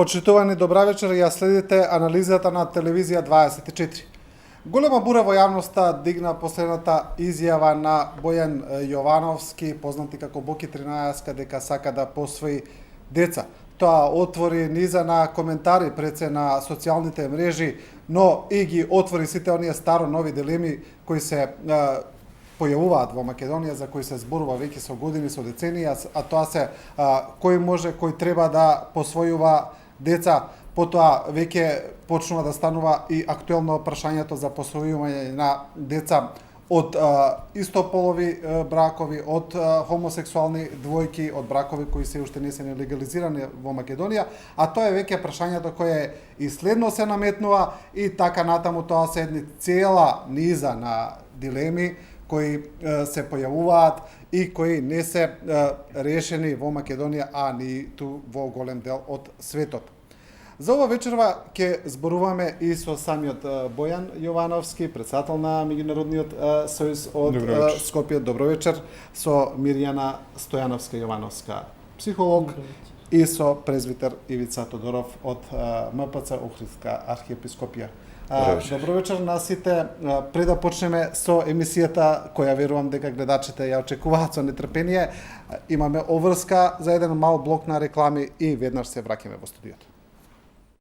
Почитувани, добра вечер, ја следите анализата на телевизија 24. Голема бура во јавноста дигна последната изјава на Бојан Јовановски, познати како Боки 13, дека сака да посвои деца. Тоа отвори низа на коментари пред се на социјалните мрежи, но и ги отвори сите оние старо нови дилеми кои се појавуваат во Македонија, за кои се зборува веќе со години, со децении, а тоа се кој може, кој треба да посвојува деца. Потоа веќе почнува да станува и актуелно прашањето за посвојување на деца од истополови бракови, од хомосексуални двојки, од бракови кои се уште не се легализирани во Македонија, а тоа е веќе прашањето кое и следно се наметнува и така натаму тоа се едни цела низа на дилеми кои се појавуваат и кои не се решени во Македонија, а ниту во голем дел од светот. За ова вечерва ќе зборуваме и со самиот Бојан Јовановски, председател на Меѓународниот сојуз од Скопје. Добро вечер. Со Мирјана Стојановска Јовановска, психолог, и со презвитер Ивица Тодоров од МПЦ Охридска архиепископија. Добро вечер на сите. Пред да почнеме со емисијата, која верувам дека гледачите ја очекуваат со нетрпение, имаме обврска за еден мал блок на реклами и веднаш се враќаме во студиото.